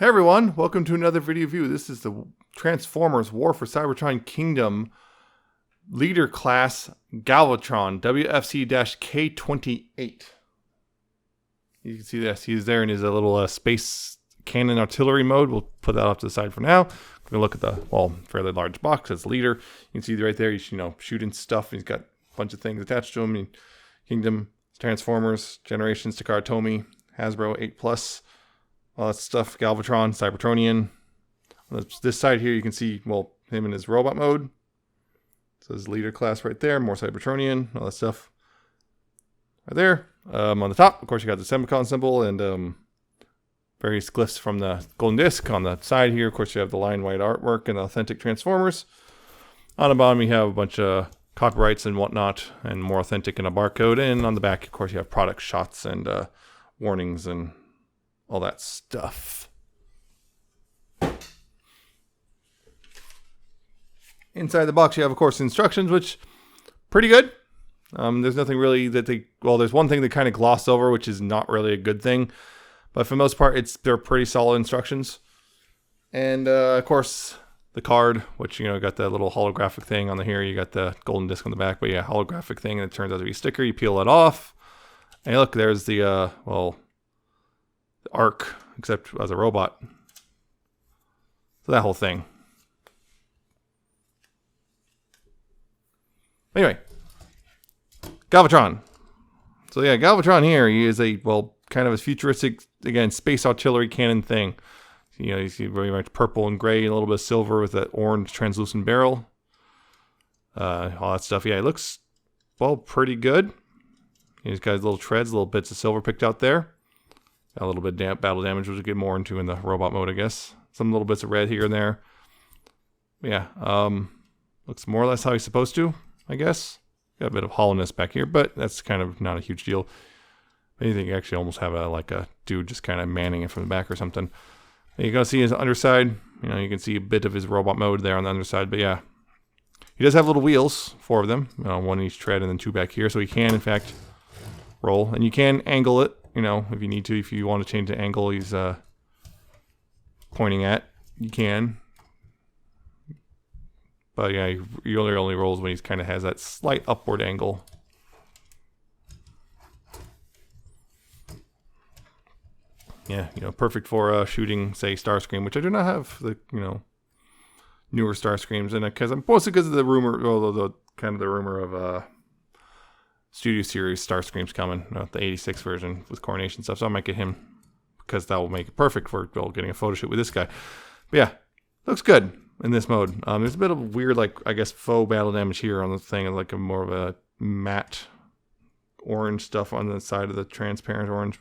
Hey everyone, welcome to another video review. This is the Transformers War for Cybertron Kingdom Leader Class Galvatron WFC-K28. You can see this. He's there in his little space cannon artillery mode. We'll put that off to the side for now. We're going to look at the, fairly large box as leader. You can see right there, he's, shooting stuff. He's got a bunch of things attached to him. Kingdom, Transformers, Generations, Takara, Hasbro 8+. All that stuff, Galvatron, Cybertronian. On this side here, you can see, him in his robot mode. So his leader class right there, more Cybertronian, all that stuff right there. On the top, of course, you got the Semicon symbol and various glyphs from the golden disc. On the side here, of course, you have the line-wide artwork and authentic Transformers. On the bottom, you have a bunch of copyrights and whatnot, and more authentic and a barcode. And on the back, of course, you have product shots and warnings and all that stuff. Inside the box, you have, of course, instructions, which pretty good. There's nothing really that there's one thing they kind of gloss over, which is not really a good thing. But for the most part, they're pretty solid instructions. And, of course, the card, which, got that little holographic thing on the here. You got the golden disc on the back, but yeah, holographic thing, and it turns out to be a sticker. You peel it off. And look, there's the, Arc, except as a robot. So that whole thing. Anyway, Galvatron. So yeah, Galvatron here, he is a, kind of a futuristic, again, space artillery cannon thing. You see very much purple and gray and a little bit of silver with that orange translucent barrel. All that stuff. Yeah, it looks, pretty good. He's got his little treads, little bits of silver picked out there. A little bit of battle damage, which we'll get more into in the robot mode, I guess. Some little bits of red here and there. Yeah, looks more or less how he's supposed to, I guess. Got a bit of hollowness back here, but that's kind of not a huge deal. Anything, you actually almost have a dude just kind of manning it from the back or something. And you can see his underside. You can see a bit of his robot mode there on the underside, but yeah. He does have little wheels, 4 of them. One in each tread and then 2 back here, so he can, in fact, roll. And you can angle it. If you need to, if you want to change the angle he's pointing at, you can. But yeah, he only rolls when he kind of has that slight upward angle. Yeah, perfect for shooting, say, Starscream, which I do not have the, newer Starscreams in it, mostly because of the rumor, the rumor of Studio Series Starscream's coming, the 86 version with Coronation stuff, so I might get him because that will make it perfect for getting a photo shoot with this guy. But yeah, looks good in this mode. There's a bit of weird, faux battle damage here on the thing, like a more of a matte orange stuff on the side of the transparent orange.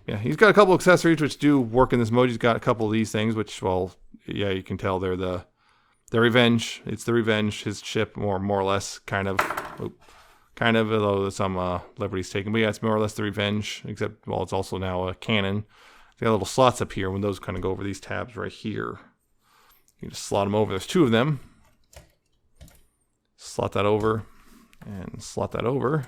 Yeah, he's got a couple accessories which do work in this mode. He's got a couple of these things, which, yeah, you can tell they're the Revenge. It's the Revenge, his ship, more or less, kind of. Although some liberties taken. But yeah, it's more or less the Revenge, except, it's also now a cannon. It's got little slots up here when those kind of go over these tabs right here. You just slot them over. There's 2 of them. Slot that over and slot that over.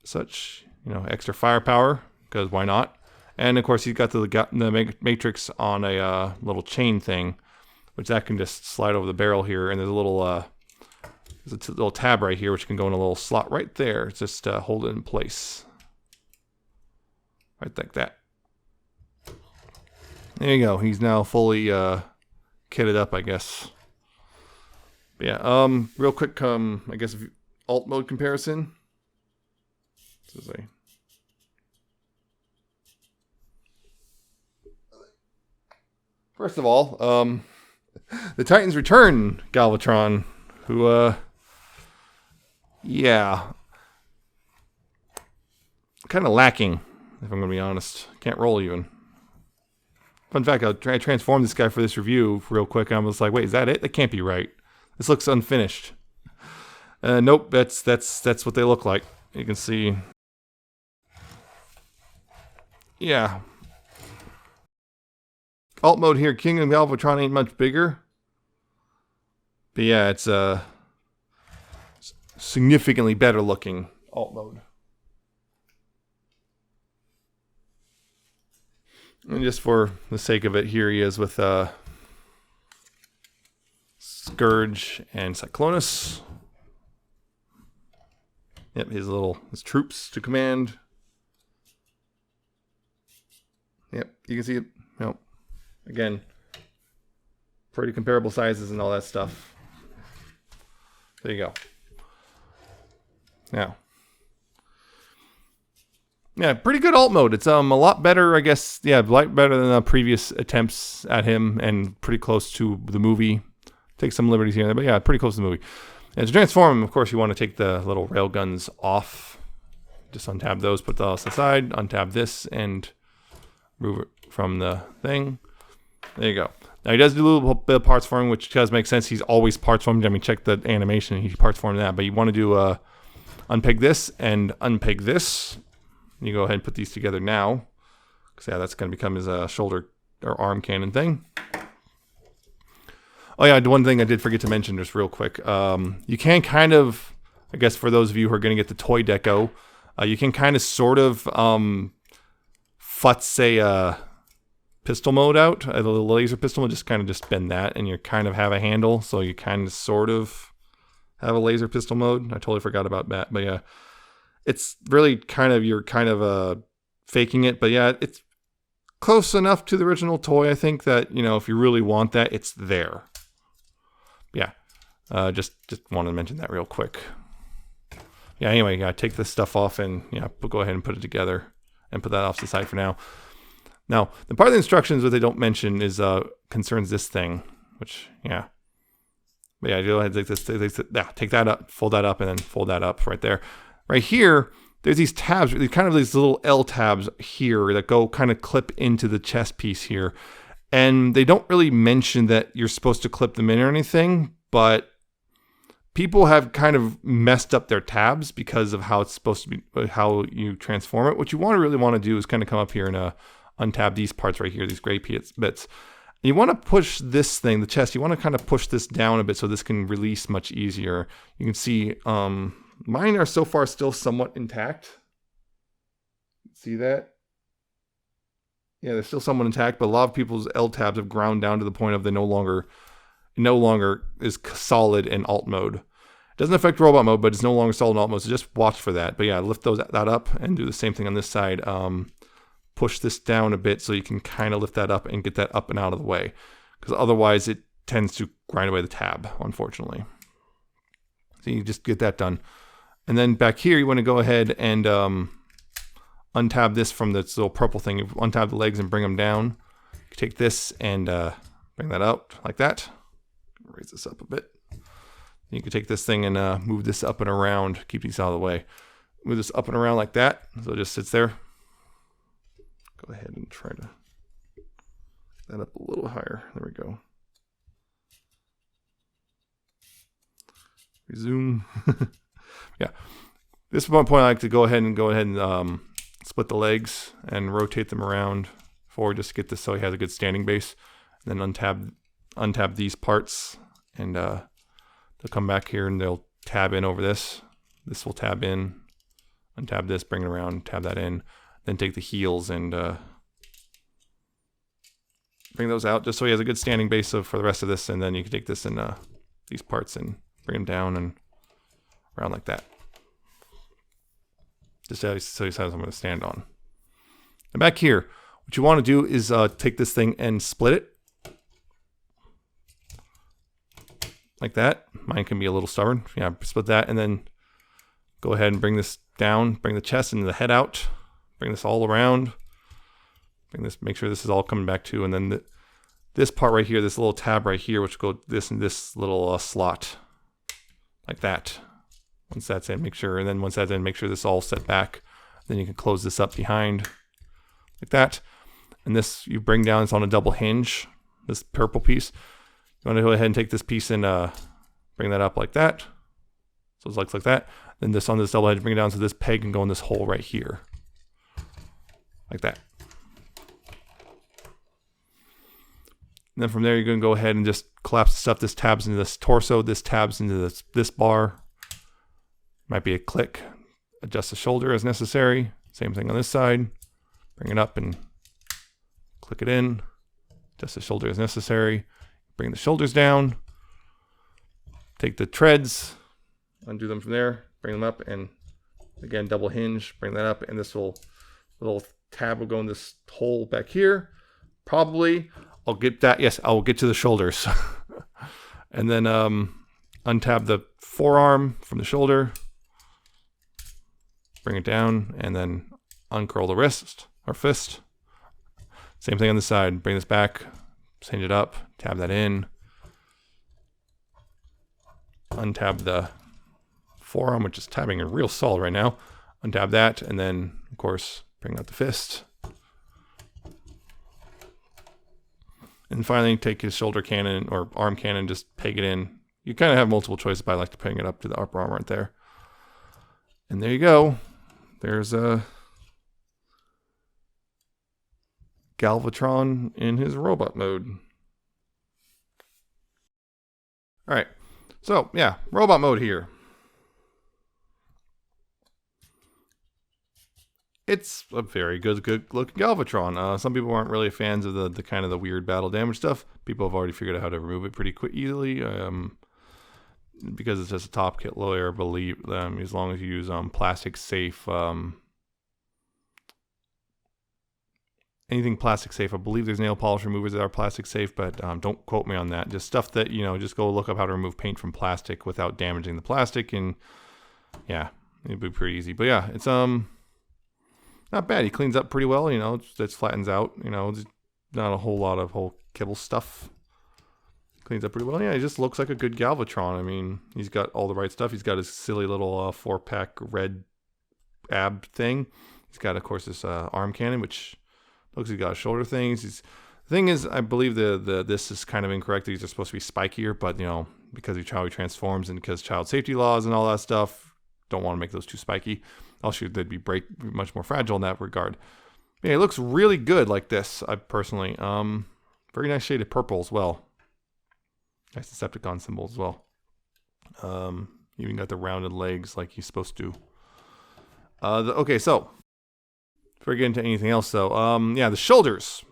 Such, extra firepower, because why not? And of course, he's got the Matrix on a little chain thing, which that can just slide over the barrel here. And there's a little tab right here, which can go in a little slot right there. Just hold it in place. Right like that. There you go. He's now fully kitted up, I guess. But yeah, real quick, I guess, alt mode comparison. First of all, the Titans return Galvatron, who, yeah, kind of lacking, if I'm going to be honest. Can't roll even. Fun fact, I transformed this guy for this review real quick, and I was like, wait, is that it? That can't be right. This looks unfinished. Nope, that's what they look like. You can see. Yeah. Alt mode here, King and Galvatron ain't much bigger. But yeah, it's significantly better looking alt mode. And just for the sake of it, here he is with Scourge and Cyclonus. Yep, his troops to command. Yep, you can see it. Nope. Again, pretty comparable sizes and all that stuff. There you go. Now, yeah, pretty good alt mode. It's a lot better, I guess. Yeah, better than the previous attempts at him, and pretty close to the movie. Take some liberties here and there, but yeah, pretty close to the movie. And to transform him, of course, you want to take the little rail guns off. Just untab those, put those aside, untab this, and remove it from the thing. There you go. Now he does do a little bit of parts forming, which does make sense. He's always parts formed. I mean, check the animation. He parts formed that, but you want to do unpeg this and unpeg this. You go ahead and put these together now, because yeah, that's going to become his shoulder or arm cannon thing. Oh yeah, one thing I did forget to mention just real quick. You can kind of, I guess for those of you who are going to get the toy deco, you can kind of sort of futz a pistol mode out, a little laser pistol mode, just bend that, and you kind of have a handle, so you kind of sort of have a laser pistol mode. I totally forgot about that, but yeah, it's really kind of, you're kind of faking it, but yeah, it's close enough to the original toy, I think, that, you know, if you really want that, it's there. Yeah, just wanted to mention that real quick. Yeah, anyway, yeah, take this stuff off and yeah, go ahead and put it together and put that off to the side for now. Now, the part of the instructions that they don't mention is concerns this thing, which, yeah. But yeah, go ahead and take that up, fold that up, and then fold that up right there. Right here, there's these tabs, kind of these little L tabs here that go kind of clip into the chest piece here. And they don't really mention that you're supposed to clip them in or anything, but people have kind of messed up their tabs because of how it's supposed to be, how you transform it. What you really want to do is kind of come up here and untab these parts right here, these gray bits. You want to push this thing, the chest, you want to kind of push this down a bit so this can release much easier. You can see mine are so far still somewhat intact. See that? Yeah, they're still somewhat intact, but a lot of people's L tabs have ground down to the point of they no longer is solid in alt mode. It doesn't affect robot mode, but it's no longer solid in alt mode, so just watch for that. But yeah, lift that up and do the same thing on this side. Push this down a bit so you can kind of lift that up and get that up and out of the way, because otherwise it tends to grind away the tab, unfortunately. So you just get that done. And then back here, you want to go ahead and untab this from this little purple thing. You untab the legs and bring them down. You take this and bring that out like that. Raise this up a bit. You can take this thing and move this up and around. Keep these out of the way. Move this up and around like that, so it just sits there. Go ahead and try to get that up a little higher. There we go. Resume. Yeah. This is one point I like to go ahead and split the legs and rotate them around forward just to get this so he has a good standing base. And then untab these parts, and they'll come back here and they'll tab in over this. This will tab in, untab this, bring it around, tab that in. Then take the heels and bring those out just so he has a good standing base for the rest of this. And then you can take this and these parts and bring them down and around like that. Just so he has something to stand on. And back here, what you want to do is take this thing and split it. Like that. Mine can be a little stubborn. Yeah, split that and then go ahead and bring this down, bring the chest and the head out. Bring this all around. Bring this, make sure this is all coming back to, and then this part right here, this little tab right here, which will go this and this little slot, like that. Once that's in, make sure, and then once that's in, make sure this is all set back. Then you can close this up behind, like that. And this you bring down, it's on a double hinge. This purple piece, you want to go ahead and take this piece and bring that up like that. So it's like that. Then this on this double hinge, bring it down so this peg can go in this hole right here. Like that. And then from there, you're going to go ahead and just collapse the stuff. This tabs into this torso. This tabs into this bar. Might be a click. Adjust the shoulder as necessary. Same thing on this side. Bring it up and click it in, adjust the shoulder as necessary, bring the shoulders down, take the treads, undo them from there, bring them up, and again, double hinge, bring that up, and this little tab will go in this hole back here. Probably, I'll get that, yes, I will get to the shoulders. And then untab the forearm from the shoulder, bring it down, and then uncurl the wrist or fist. Same thing on the side, bring this back, hinge it up, tab that in, untab the forearm, which is tabbing real solid right now, untab that, and then, of course, bring out the fist. And finally, take his shoulder cannon or arm cannon, just peg it in. You kind of have multiple choices, but I like to peg it up to the upper arm right there. And there you go. There's a Galvatron in his robot mode. All right. So, yeah, robot mode here. It's a very good looking Galvatron. Some people aren't really fans of the kind of the weird battle damage stuff. People have already figured out how to remove it pretty easily. Because it's just a top kit layer, I believe, as long as you use plastic safe, anything plastic safe. I believe there's nail polish removers that are plastic safe, but don't quote me on that. Just stuff that, just go look up how to remove paint from plastic without damaging the plastic, and yeah, it'd be pretty easy. But yeah, it's not bad. He cleans up pretty well, it flattens out, there's not a whole lot of whole kibble stuff. Cleans up pretty well. Yeah, he just looks like a good Galvatron. I mean, he's got all the right stuff. He's got his silly little 4-pack red ab thing. He's got, of course, this arm cannon, which looks like he's got a shoulder thing. The thing is, I believe this is kind of incorrect. These are supposed to be spikier, but, because of how he transforms and because child safety laws and all that stuff, don't want to make those too spiky. Also, they'd be much more fragile in that regard. Yeah, it looks really good like this, I personally. Very nice shade of purple as well. Nice Decepticon symbol as well. Even got the rounded legs like he's supposed to. Okay, so before we get into anything else, though, yeah, the shoulders.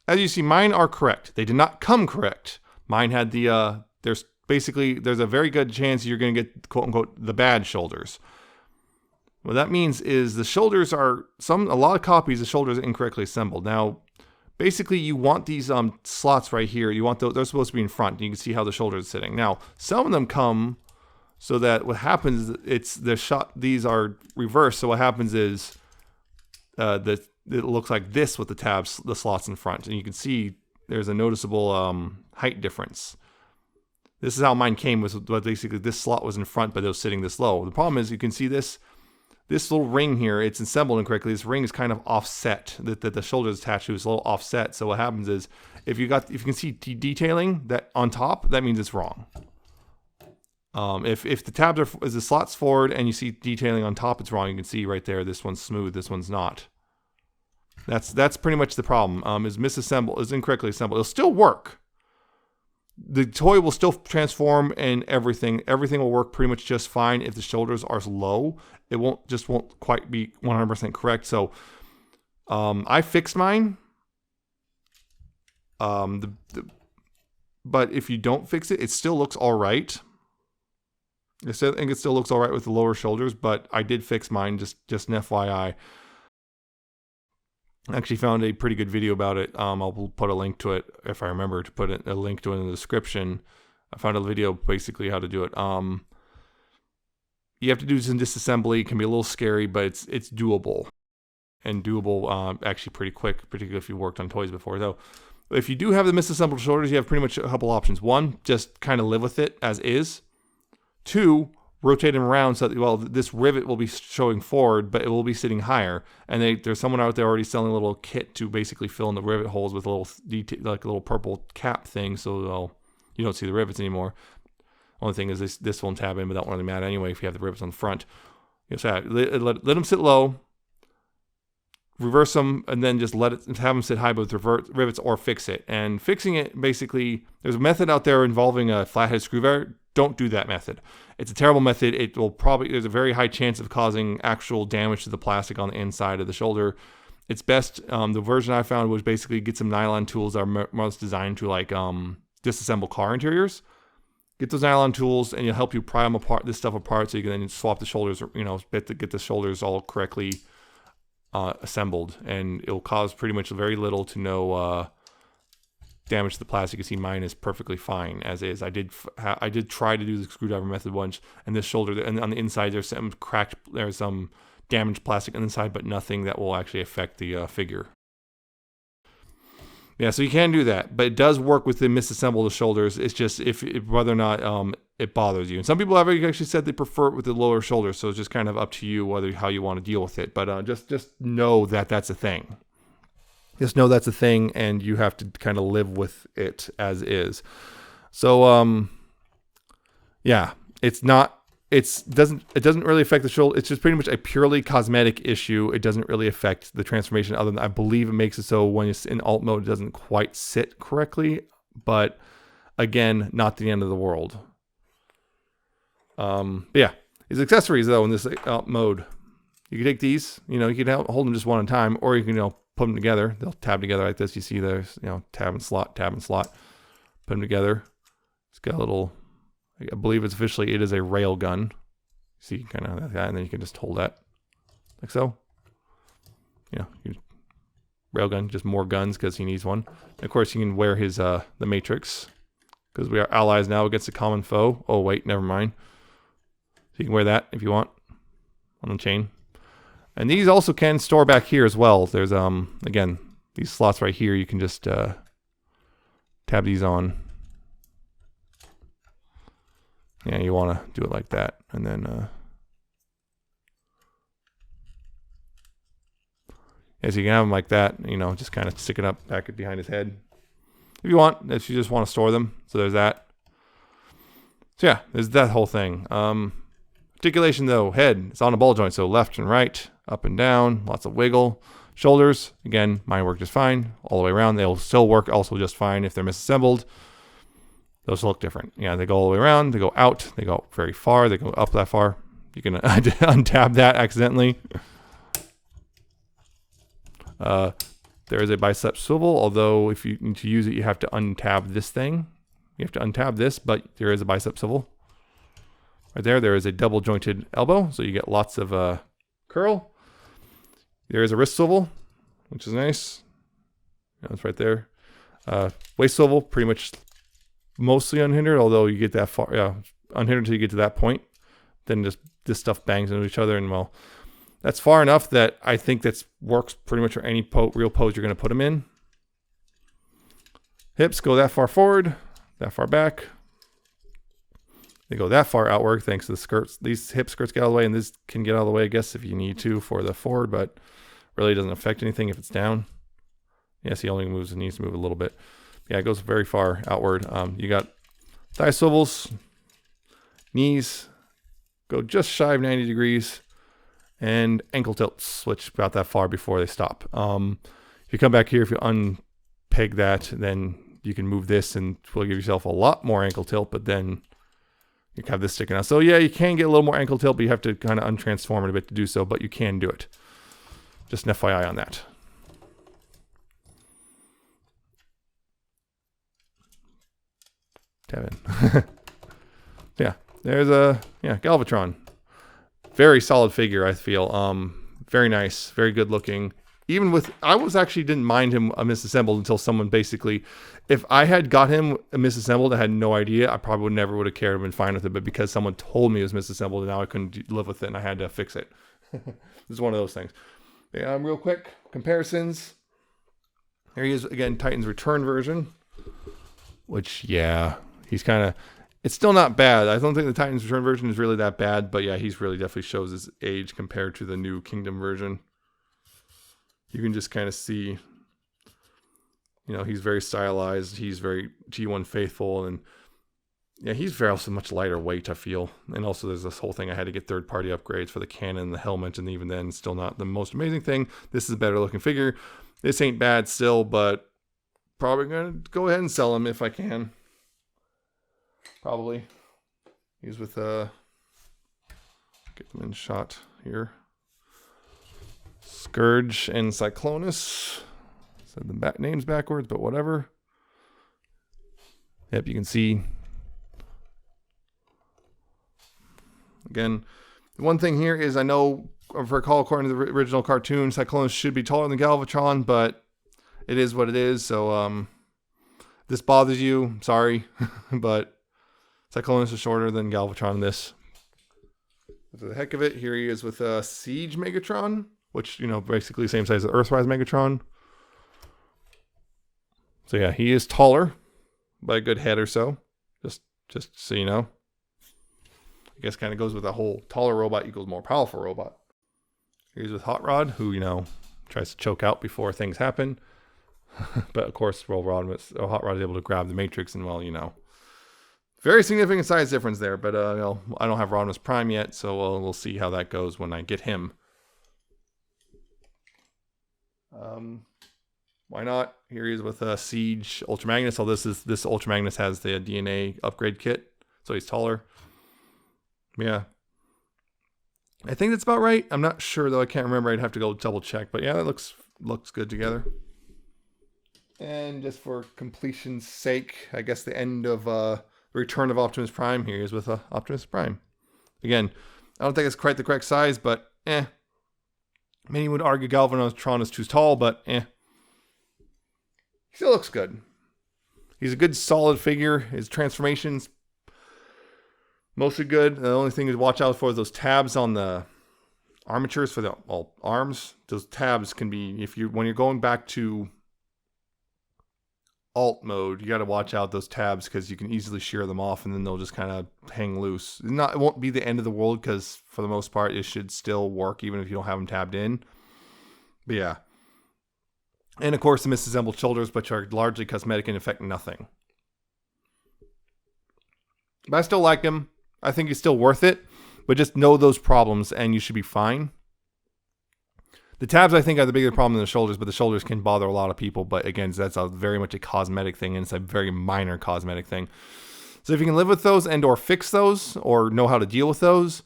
As you see, mine are correct. They did not come correct. Mine had the there's a very good chance you're going to get quote unquote the bad shoulders. What that means is the shoulders are a lot of copies. The shoulders are incorrectly assembled. Now, basically, you want these slots right here. You want they're supposed to be in front. You can see how the shoulder is sitting. Now, some of them come so that what happens these are reversed. So what happens is it looks like this with the slots in front, and you can see there's a noticeable height difference. This is how mine came, but basically this slot was in front, but it was sitting this low. The problem is you can see this little ring here, it's assembled incorrectly. This ring is kind of offset, that the shoulder is attached to is a little offset. So what happens is, if you can see detailing that on top, that means it's wrong. If the tabs is the slots forward and you see detailing on top, it's wrong. You can see right there, this one's smooth, this one's not. That's pretty much the problem. Is incorrectly assembled. It'll still work. The toy will still transform and everything will work pretty much just fine if the shoulders are low. It won't quite be 100% correct. So I fixed mine. But if you don't fix it, it still looks all right. I think it still looks all right with the lower shoulders, but I did fix mine, just an FYI. I actually found a pretty good video about it. I'll put a link to it if I remember to put a link to it in the description. I found a video basically how to do it. You have to do some disassembly. It can be a little scary, but it's doable. And doable actually pretty quick, particularly if you've worked on toys before. So if you do have the misassembled shoulders, you have pretty much a couple options. One, just kind of live with it as is. Two, rotate them around so that, this rivet will be showing forward, but it will be sitting higher. And there's someone out there already selling a little kit to basically fill in the rivet holes with a little like a little purple cap thing, so you don't see the rivets anymore. Only thing is this won't tab in, but that won't really matter anyway if you have the rivets on the front. So let them sit low, reverse them, and then just have them sit high with rivets or fix it. And fixing it, basically, there's a method out there involving a flathead screwdriver. Don't do that method. It's a terrible method. There's a very high chance of causing actual damage to the plastic on the inside of the shoulder. it's best. The version I found was basically get some nylon tools that are most designed to like disassemble car interiors. Get those nylon tools, and it'll help you pry them apart, this stuff apart, so you can then swap the shoulders. Get the shoulders all correctly assembled, and it'll cause pretty much very little to no damage to the plastic. You can see mine is perfectly fine as is. I did try to do the screwdriver method once, and this shoulder, and on the inside there's some cracked, there's some damaged plastic on the inside, but nothing that will actually affect the figure. Yeah, so you can do that, but it does work with the misassemble the shoulders. It's just if whether or not it bothers you. And some people have actually said they prefer it with the lower shoulders, so it's just kind of up to you how you want to deal with it. But just know that that's a thing. Just know that's a thing, and you have to kind of live with it as is. So yeah, it doesn't really affect the shoulder. It's just pretty much a purely cosmetic issue. It doesn't really affect the transformation, other than I believe it makes it so when it's in alt mode, it doesn't quite sit correctly. But again, not the end of the world. Yeah, his accessories though in this alt mode, you can take these. You can hold them just one at a time, or you can put them together. They'll tab together like this. You see there's tab and slot. Put them together. It's got a little. I believe it is a rail gun. See, kind of like that, and then you can just hold that like so. Rail gun, just more guns because he needs one. And of course, you can wear his the Matrix because we are allies now against a common foe. Oh wait, never mind. So you can wear that if you want on the chain. And these also can store back here as well. There's again these slots right here. You can just tab these on. Yeah, you want to do it like that, and then as you can have them like that, just kind of stick it up back behind his head if you want. If you just want to store them, so there's that. So yeah, there's that whole thing. Articulation though, head, it's on a ball joint, so left and right, up and down, lots of wiggle. Shoulders, again, mine work just fine all the way around. They'll still work also just fine if they're misassembled. Those look different. Yeah, they go all the way around. They go out. They go very far. They go up that far. You can untab that accidentally. There is a bicep swivel, although if you need to use it, you have to untab this thing. You have to untab this, but there is a bicep swivel. Right there, there is a double jointed elbow, so you get lots of curl. There is a wrist swivel, which is nice. It's right there. Waist swivel, pretty much mostly unhindered, although you get that far, unhindered until you get to that point. Then just this stuff bangs into each other, and well, that's far enough that I think that works pretty much for any real pose you're going to put them in. Hips go that far forward, that far back. They go that far outward thanks to the skirts. These hip skirts get out of the way, and this can get out of the way, I guess, if you need to for the forward, but really doesn't affect anything if it's down. Yes, he only needs to move a little bit. Yeah, it goes very far outward. You got thigh swivels, knees go just shy of 90 degrees, and ankle tilts, which about that far before they stop. If you come back here, if you unpeg that, then you can move this and will give yourself a lot more ankle tilt, but then you have this sticking out. So yeah, you can get a little more ankle tilt, but you have to kind of untransform it a bit to do so, but you can do it. Just an FYI on that. Tab in. Yeah, there's a Galvatron. Very solid figure, I feel. Very nice, very good looking. Even with, I didn't mind him misassembled until someone basically, if I had got him misassembled, I had no idea, I probably never would have cared and been fine with it. But because someone told me it was misassembled, and now I couldn't live with it, and I had to fix it. This is one of those things. Yeah, real quick comparisons. Here he is again, Titan's Return version. Which, yeah, he's kind of, it's still not bad. I don't think the Titan's Return version is really that bad, but yeah, he's really definitely shows his age compared to the new Kingdom version. You can just kind of see, he's very stylized. He's very G1 faithful, and yeah, he's very also much lighter weight, I feel. And also there's this whole thing, I had to get third-party upgrades for the cannon and the helmet, and even then, still not the most amazing thing. This is a better looking figure. This ain't bad still, but probably going to go ahead and sell him if I can. Probably. He's with, get them in shot here. Scourge and Cyclonus. Said the names backwards, but whatever. Yep, you can see. Again, the one thing here is I know, if I recall, according to the original cartoon, Cyclonus should be taller than Galvatron, but it is what it is. So, this bothers you, sorry, but Cyclonus is shorter than Galvatron in this. For the heck of it, here he is with Siege Megatron, which, you know, basically same size as Earthrise Megatron. So yeah, he is taller by a good head or so. Just so you know. I guess kind of goes with the whole taller robot equals more powerful robot. Here's with Hot Rod, who, you know, tries to choke out before things happen. But of course, Hot Rod is able to grab the Matrix, and well, you know, very significant size difference there. But you know, I don't have Rodimus Prime yet, so we'll see how that goes when I get him. Why not? Here he is with Siege Ultra Magnus. So this Ultra Magnus has the DNA upgrade kit, so he's taller. Yeah, I think that's about right. I'm not sure though. I can't remember. I'd have to go double check. But yeah, that looks good together. And just for completion's sake, I guess the end of Return of Optimus Prime here is with Optimus Prime. Again, I don't think it's quite the correct size, but Many would argue Galvatron is too tall, but He still looks good. He's a good, solid figure. His transformations, mostly good. The only thing to watch out for is those tabs on the armatures for the arms. Those tabs can be, when you're going back to alt mode, you got to watch out those tabs because you can easily shear them off and then they'll just kind of hang loose. It won't be the end of the world because for the most part it should still work even if you don't have them tabbed in. But yeah. And of course the misassembled shoulders, which are largely cosmetic and affect nothing. But I still like him. I think he's still worth it. But just know those problems and you should be fine. The tabs, I think, are the bigger problem than the shoulders, but the shoulders can bother a lot of people. But again, that's very much a cosmetic thing, and it's a very minor cosmetic thing. So if you can live with those and or fix those or know how to deal with those,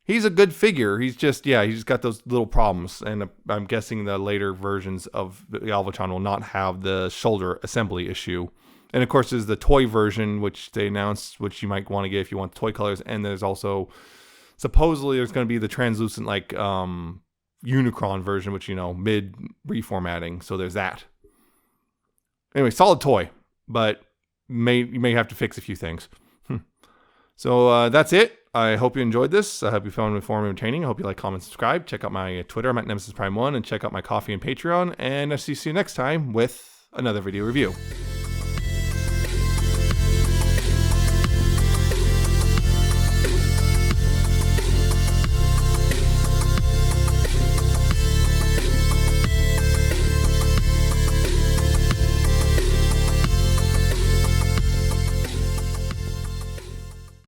he's a good figure. He's just got those little problems. And I'm guessing the later versions of the Galvatron will not have the shoulder assembly issue. And of course, there's the toy version, which they announced, which you might want to get if you want the toy colors. And there's also, supposedly, there's going to be the translucent, like, Unicron version, which, you know, mid reformatting. So there's that. Anyway, solid toy, but you may have to fix a few things. So that's it. I hope you enjoyed this. I hope you found it informative and entertaining. I hope you like, comment, subscribe. Check out my Twitter. I'm at Nemesis Prime 1, and check out my Coffee and Patreon. And I'll see you next time with another video review.